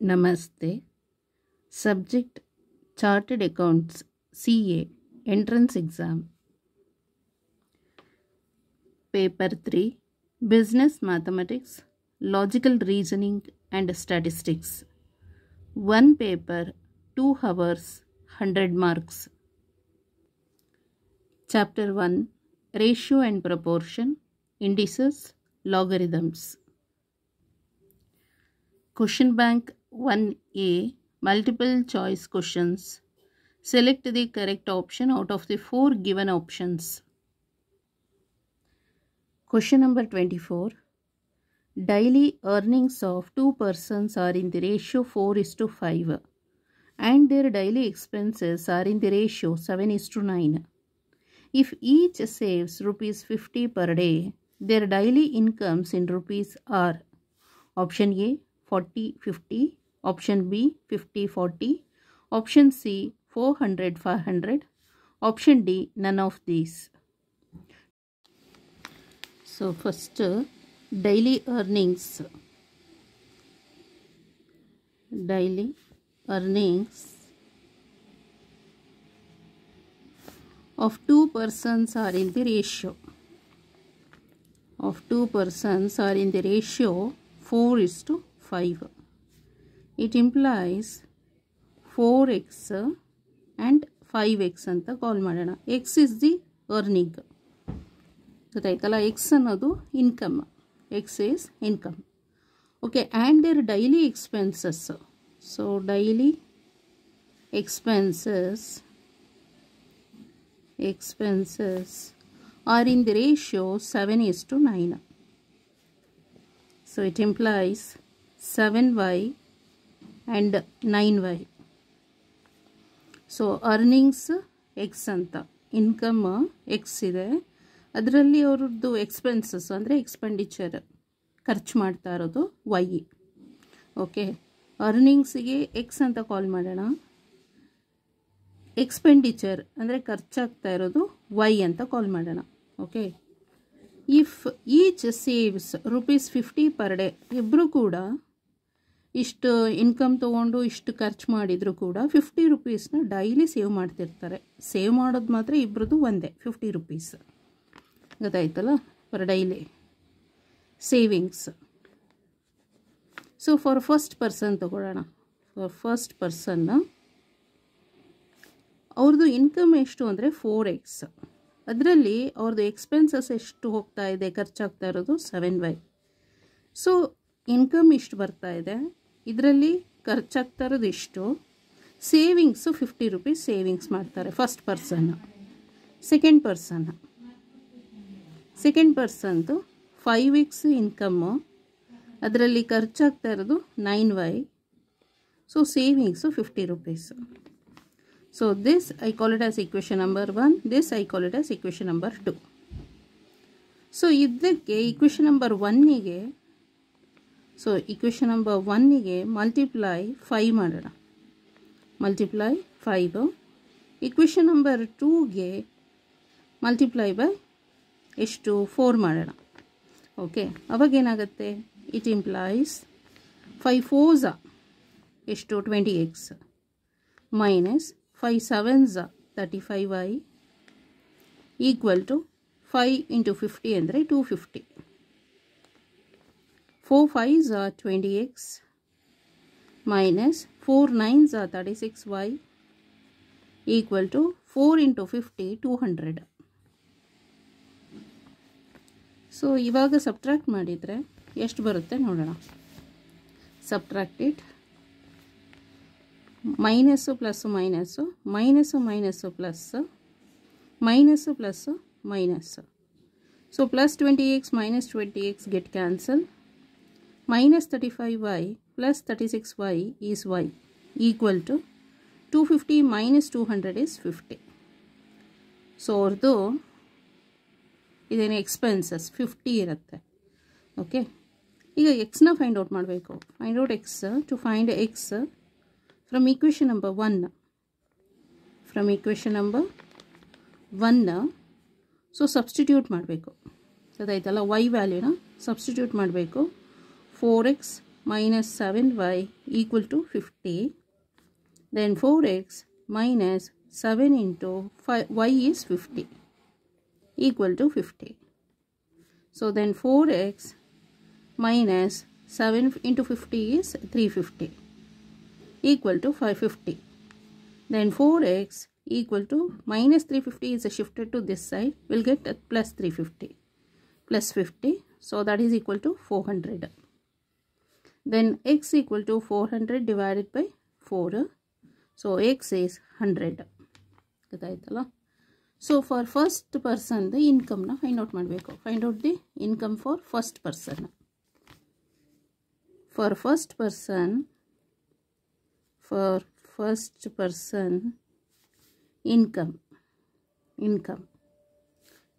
Namaste. Subject Chartered Accounts CA Entrance Exam. Paper 3 Business Mathematics, Logical Reasoning and Statistics. One paper, 2 hours, 100 marks. Chapter 1 Ratio and Proportion, Indices, Logarithms. Question Bank 1A Multiple choice questions. Select the correct option out of the 4 given options. Question number 24. Daily earnings of 2 persons are in the ratio 4:5 and their daily expenses are in the ratio 7:9. If each saves rupees 50 per day, their daily incomes in rupees are option A 40-50, option B 50-40, option C 400-500, option D none of these. So first daily earnings. Daily earnings of 2 persons are in the ratio. Of 2 persons are in the ratio 4:5. It implies 4x and 5x ಅಂತ ಕಾಲ್ ಮಾಡೋಣ. x is the earning. ಗೊತ್ತಾಯ್ತಲ್ಲ, x ಅನ್ನೋದು income. x is income. Okay, and their daily expenses. So daily expenses are in the ratio 7:9. So it implies 7y and 9y. So earnings x ಅಂತ, income x ಇದೆ, ಅದರಲ್ಲಿ ಅವ್ರದ್ದು expenses ಅಂದರೆ expenditure ಖರ್ಚು ಮಾಡ್ತಾ ಇರೋದು ವೈ. ಓಕೆ, ಅರ್ನಿಂಗ್ಸಿಗೆ ಎಕ್ಸ್ ಅಂತ ಕಾಲ್ ಮಾಡೋಣ, ಎಕ್ಸ್ಪೆಂಡಿಚರ್ ಅಂದರೆ ಖರ್ಚಾಗ್ತಾ ಇರೋದು ವೈ ಅಂತ ಕಾಲ್ ಮಾಡೋಣ. Okay, if each saves rupees 50 per day, ಇಬ್ಬರು ಕೂಡ ಇಷ್ಟು ಇನ್ಕಮ್ ತೊಗೊಂಡು ಇಷ್ಟು ಖರ್ಚು ಮಾಡಿದರೂ ಕೂಡ 50 ರೂಪೀಸ್ನ ಡೈಲಿ ಸೇವ್ ಮಾಡ್ತಿರ್ತಾರೆ. ಸೇವ್ ಮಾಡೋದು ಮಾತ್ರ ಇಬ್ಬರದು ಒಂದೇ, 50 ರೂಪೀಸ್. ಗೊತ್ತಾಯ್ತಲ್ಲ, per daily savings. So for first person ತಗೊಳ್ಳೋಣ. ಫಾರ್ ಫಸ್ಟ್ ಪರ್ಸನ್ನ ಅವ್ರದ್ದು ಇನ್ಕಮ್ ಎಷ್ಟು ಅಂದರೆ 4x. ಅದರಲ್ಲಿ ಅವ್ರದ್ದು ಎಕ್ಸ್ಪೆನ್ಸಸ್ ಎಷ್ಟು ಹೋಗ್ತಾ ಇದೆ, ಖರ್ಚಾಗ್ತಾ ಇರೋದು 7y. ಸೊ ಇನ್ಕಮ್ ಇಷ್ಟು ಬರ್ತಾ ಇದೆ, ಇದರಲ್ಲಿ ಖರ್ಚಾಗ್ತಾ ಇರೋದು ಇಷ್ಟು, ಸೇವಿಂಗ್ಸು 50 ರೂಪೀಸ್ ಸೇವಿಂಗ್ಸ್ ಮಾಡ್ತಾರೆ ಫಸ್ಟ್ ಪರ್ಸನ್ನ. ಸೆಕೆಂಡ್ ಪರ್ಸನ್ದು 5x ಇನ್ಕಮ್ಮು, ಅದರಲ್ಲಿ ಖರ್ಚಾಗ್ತಾ ಇರೋದು 9y. So savings 50 rupees. So this I call it as equation number 1, this I call it as equation number 2. So ಇದಕ್ಕೆ ಇಕ್ವೇಷನ್ ನಂಬರ್ 1ಗೆ, ಸೊ ಇಕ್ವೇಷನ್ ನಂಬರ್ 1ಗೆ multiply 5 ಮಾಡೋಣ. ಮಲ್ಟಿಪ್ಲೈ 5. ಇಕ್ವೇಷನ್ ನಂಬರ್ 2ಗೆ multiply by ಎಷ್ಟು 4 ಮಾಡೋಣ. Okay, ಅವಾಗೇನಾಗುತ್ತೆ, it implies 5 4s ಎಷ್ಟು 20x minus 5 7s 35y equal to 5 into 50 ಅಂದರೆ 250. 4 5s 20x minus 4 9s 36y equal to 4 into 50 200. So ಇವಾಗ subtract ಮಾಡಿದರೆ ಎಷ್ಟು ಬರುತ್ತೆ ನೋಡೋಣ. Subtract it. Minus plus minus, minus minus plus, minus plus minus. So plus 20x minus 20x get cancel. Minus 35y plus 36y is y equal to 250 minus 200 is 50. So ಅವ್ರದ್ದು ಇದೇನು expenses 50 ಇರುತ್ತೆ. Okay, ಈಗ ಎಕ್ಸ್ನ find out ಮಾಡಬೇಕು. Find out x. To find X from equation number 1. From equation number 1 so substitute ಮಾಡಬೇಕು. ಅದಾಯ್ತಲ್ಲ, Y ವ್ಯಾಲ್ಯೂನ substitute ಮಾಡಬೇಕು. 4x minus 7y equal to 50. Then 4x minus 7 into 5, y is 50 equal to 50. So then 4x minus 7 into 50 is 350 equal to 550. Then 4x equal to minus 350 is shifted to this side. We'll get plus 350 plus 50. So that is equal to 400. Then x equal to 400 divided by 4. So x is 100. So for first person, the income na find out madbeko. Find out the income for first person. For first person, income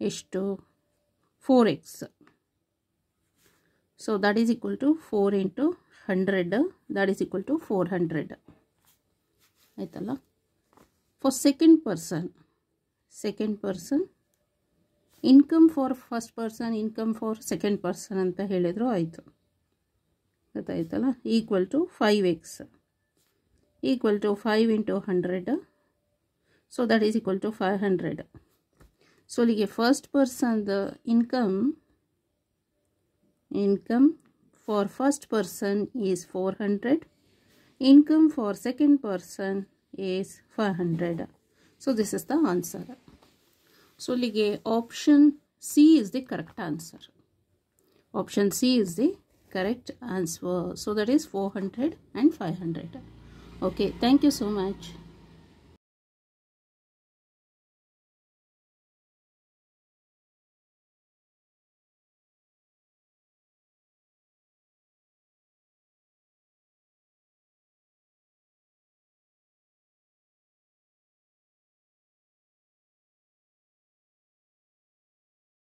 is to 4x. So that is equal to 4 into 100. That is equal to 400. For second person, income for first person, income for second person anta helidru aitu. Gottaitala, equal to 5x equal to 5 into 100. So that is equal to 500. So like first person, the income for first person is 400. Income for second person is 500. So this is the answer. So like option C is the correct answer. Option C is the correct answer. So that is 400 and 500. Okay, thank you so much.